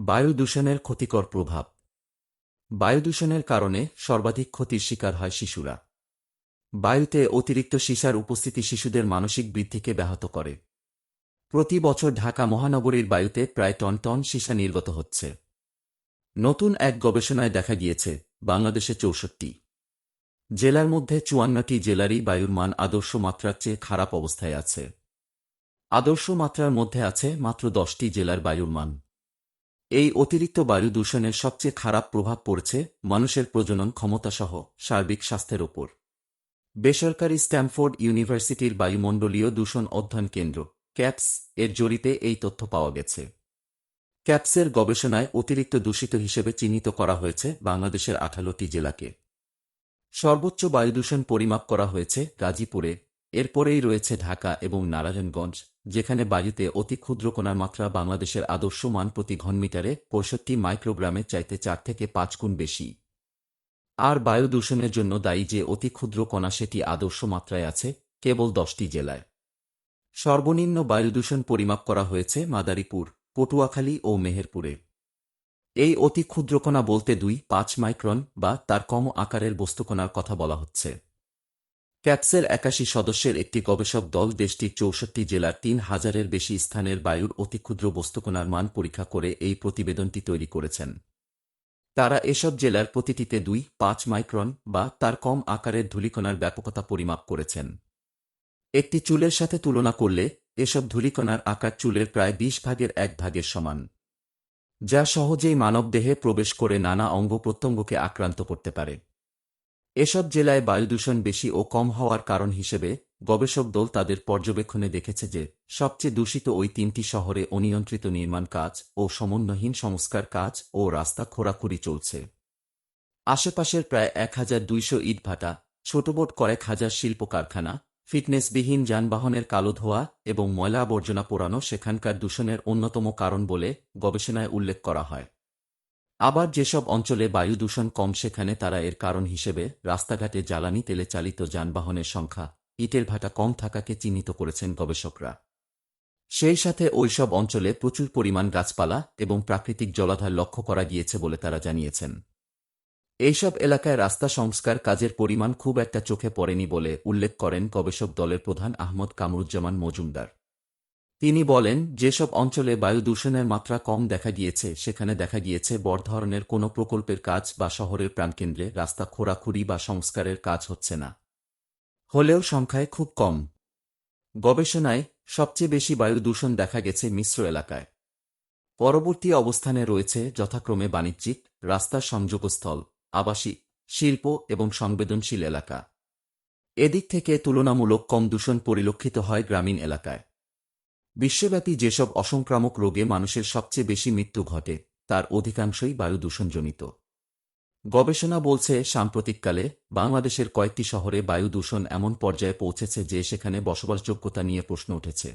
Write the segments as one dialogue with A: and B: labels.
A: বায়ু দূষণের ক্ষতিকর প্রভাব। বায়ু দূষণের কারণে সর্বাধিক ক্ষতির শিকার হয় শিশুরা। বায়ুতে অতিরিক্ত সীসার উপস্থিতি শিশুদের মানসিক বৃদ্ধিকে ব্যাহত করে। প্রতি বছর ঢাকা মহানগরীর বায়ুতে প্রায় টন টন সীসা নির্গত হচ্ছে। নতুন এক গবেষণায় দেখা গিয়েছে, বাংলাদেশে ৬৪ জেলার মধ্যে ৫৪টি জেলারই বায়ুর মান আদর্শ মাত্রার চেয়ে খারাপ অবস্থায় আছে। আদর্শ মাত্রার মধ্যে আছে মাত্র ১০টি জেলার বায়ুর মান। এই অতিরিক্ত বায়ু দূষণের সবচেয়ে খারাপ প্রভাব পড়ছে মানুষের প্রজনন ক্ষমতাসহ সার্বিক স্বাস্থ্যের ওপর। বেসরকারি স্ট্যামফোর্ড ইউনিভার্সিটির বায়ুমণ্ডলীয় দূষণ অধ্যয়ন কেন্দ্র ক্যাপস এর জরিপে এই তথ্য পাওয়া গেছে। ক্যাপসের গবেষণায় অতিরিক্ত দূষিত হিসেবে চিহ্নিত করা হয়েছে বাংলাদেশের ১৮টি জেলাকে। সর্বোচ্চ বায়ুদূষণ পরিমাপ করা হয়েছে গাজীপুরে, এরপরেই রয়েছে ঢাকা এবং নারায়ণগঞ্জ, যেখানে বায়ুতে অতি ক্ষুদ্র কণার মাত্রা বাংলাদেশের আদর্শ মান প্রতি ঘনমিটারে ৬৫ মাইক্রোগ্রামের চাইতে ৪ থেকে ৫ গুণ বেশি। আর বায়ু দূষণের জন্য দায়ী যে অতি ক্ষুদ্র কণা, সেটি আদর্শ মাত্রায় আছে কেবল ১০টি জেলায়। সর্বনিম্ন বায়ুদূষণ পরিমাপ করা হয়েছে মাদারীপুর, পটুয়াখালী ও মেহেরপুরে। এই অতি ক্ষুদ্রকণা বলতে ২.৫ মাইক্রন বা তার কম আকারের বস্তুকণার কথা বলা হচ্ছে। ক্যাপসের ৮১ সদস্যের একটি গবেষক দল দেশটির ৬৪ জেলার ৩,০০০-এর বেশি স্থানের বায়ুর অতিক্ষুদ্র বস্তুকণার মান পরীক্ষা করে এই প্রতিবেদনটি তৈরি করেছেন। তারা এসব জেলার প্রতিটিতে ২.৫ মাইক্রন বা তার কম আকারের ধূলিকণার ব্যাপকতা পরিমাপ করেছেন। একটি চুলের সাথে তুলনা করলে এসব ধূলিকণার আকার চুলের প্রায় ২০ ভাগের ১ ভাগের সমান, যা সহজেই মানবদেহে প্রবেশ করে নানা অঙ্গ-প্রত্যঙ্গকে আক্রান্ত করতে পারে। এসব জেলায় বায়ুদূষণ বেশি ও কম হওয়ার কারণ হিসেবে গবেষক দল তাদের পর্যবেক্ষণে দেখেছে যে সবচেয়ে দূষিত ওই ৩টি শহরে অনিয়ন্ত্রিত নির্মাণ কাজ ও সমন্বয়হীন সংস্কার কাজ ও রাস্তা খোঁড়াখুঁড়ি চলছে। আশেপাশের প্রায় ১,২০০ ইটভাটা, ছোটবোট কয়েক হাজার শিল্প কারখানা, ফিটনেসবিহীন যানবাহনের কালো ধোঁয়া এবং ময়লা আবর্জনা পোড়ানো সেখানকার দূষণের অন্যতম কারণ বলে গবেষণায় উল্লেখ করা হয়। আবার যেসব অঞ্চলে বায়ু দূষণ কম, সেখানে তারা এর কারণ হিসেবে রাস্তাঘাটে জ্বালানি তেলে চালিত যানবাহনের সংখ্যা, ইটের ভাটা কম থাকাকে চিহ্নিত করেছেন গবেষকরা। সেই সাথে ওইসব অঞ্চলে প্রচুর পরিমাণ গাছপালা এবং প্রাকৃতিক জলাধার লক্ষ্য করা গিয়েছে বলে তারা জানিয়েছেন। এইসব এলাকায় রাস্তা সংস্কার কাজের পরিমাণ খুব একটা চোখে পড়েনি বলে উল্লেখ করেন গবেষক দলের প্রধান আহমদ কামরুজ্জামান মজুমদার। তিনি বলেন, যেসব অঞ্চলে বায়ু দূষণের মাত্রা কম দেখা গিয়েছে সেখানে দেখা গিয়েছে বড় ধরনের কোনো প্রকল্পের কাজ বা শহরের প্রাণকেন্দ্রে রাস্তা খোঁড়াখুঁড়ি বা সংস্কারের কাজ হচ্ছে না। হলেও সংখ্যায় খুব কম। গবেষণায় সবচেয়ে বেশি বায়ু দূষণ দেখা গেছে মিশ্র এলাকায়। পরবর্তী অবস্থানে রয়েছে যথাক্রমে বাণিজ্যিক, রাস্তার সংযোগস্থল, আবাসিক, শিল্প এবং সংবেদনশীল এলাকা। এদিক থেকে তুলনামূলক কম দূষণ পরিলক্ষিত হয় গ্রামীণ এলাকায়। বিশ্বব্যাপী যেসব অসংক্রামক রোগে মানুষের সবচেয়ে বেশি মৃত্যু ঘটে, তার অধিকাংশই বায়ু দূষণজনিত। গবেষণা বলছে, সাম্প্রতিককালে বাংলাদেশের কয়েকটি শহরে বায়ু দূষণ এমন পর্যায়ে পৌঁছেছে যে সেখানে বসবাসযোগ্যতা নিয়ে প্রশ্ন উঠেছে।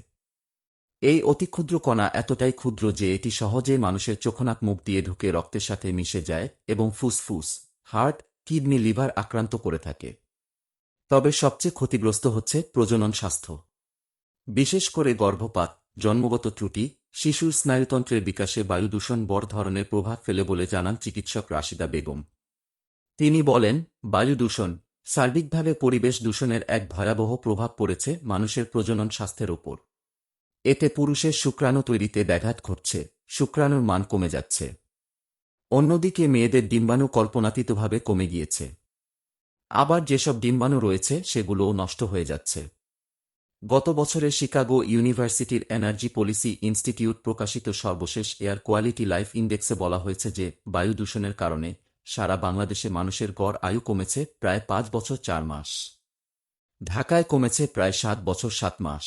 A: এই অতিক্ষুদ্র কণা এতটাই ক্ষুদ্র যে এটি সহজেই মানুষের চোখনাক মুখ দিয়ে ঢুকে রক্তের সাথে মিশে যায় এবং ফুসফুস, হার্ট, কিডনি, লিভার আক্রান্ত করে থাকে। তবে সবচেয়ে ক্ষতিগ্রস্ত হচ্ছে প্রজনন স্বাস্থ্য। বিশেষ করে গর্ভপাত, জন্মগত ত্রুটি, শিশুর স্নায়ুতন্ত্রের বিকাশে বায়ু দূষণ বড় ধরনের প্রভাব ফেলে বলে জানান চিকিৎসক রাশিদা বেগম। তিনি বলেন, বায়ু দূষণ সার্বিকভাবে পরিবেশ দূষণের এক ভয়াবহ প্রভাব পড়েছে মানুষের প্রজনন স্বাস্থ্যের ওপর। এতে পুরুষের শুক্রাণু তৈরিতে ব্যাঘাত ঘটছে, শুক্রাণুর মান কমে যাচ্ছে। অন্যদিকে মেয়েদের ডিম্বাণু কল্পনাতীতভাবে কমে গিয়েছে। আবার যেসব ডিম্বাণু রয়েছে সেগুলোও নষ্ট হয়ে যাচ্ছে। গত বছরে শিকাগো ইউনিভার্সিটির এনার্জি পলিসি ইনস্টিটিউট প্রকাশিত সর্বশেষ এয়ার কোয়ালিটি লাইফ ইন্ডেক্সে বলা হয়েছে যে বায়ু দূষণের কারণে সারা বাংলাদেশে মানুষের গড় আয়ু কমেছে প্রায় ৫ বছর ৪ মাস। ঢাকায় কমেছে প্রায় ৭ বছর ৭ মাস।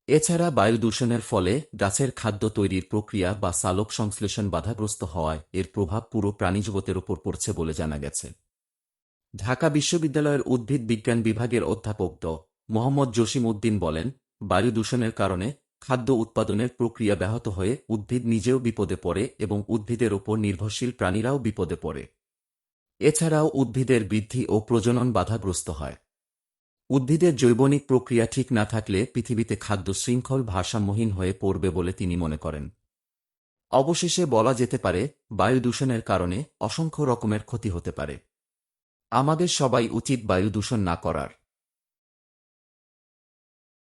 A: এছাড়া বায়ু দূষণের ফলে গাছের খাদ্য তৈরির প্রক্রিয়া বা সালোক সংশ্লেষণ বাধাগ্রস্ত হওয়ায় এর প্রভাব পুরো প্রাণীজগতের ওপর পড়ছে বলে জানা গেছে। ঢাকা বিশ্ববিদ্যালয়ের উদ্ভিদ বিজ্ঞান বিভাগের অধ্যাপক মোহাম্মদ জসিম উদ্দিন বলেন, বায়ু দূষণের কারণে খাদ্য উৎপাদনের প্রক্রিয়া ব্যাহত হয়ে উদ্ভিদ নিজেও বিপদে পড়ে এবং উদ্ভিদের ওপর নির্ভরশীল প্রাণীরাও বিপদে পড়ে। এছাড়াও উদ্ভিদের বৃদ্ধি ও প্রজনন বাধাগ্রস্ত হয়। উদ্ভিদের জৈবনিক প্রক্রিয়া ঠিক না থাকলে পৃথিবীতে খাদ্য শৃঙ্খল ভারসাম্যহীন হয়ে পড়বে বলে তিনি মনে করেন। অবশেষে বলা যেতে পারে বায়ু দূষণের কারণে অসংখ্য রকমের ক্ষতি হতে পারে। আমাদের সবাই উচিত বায়ু দূষণ না করার।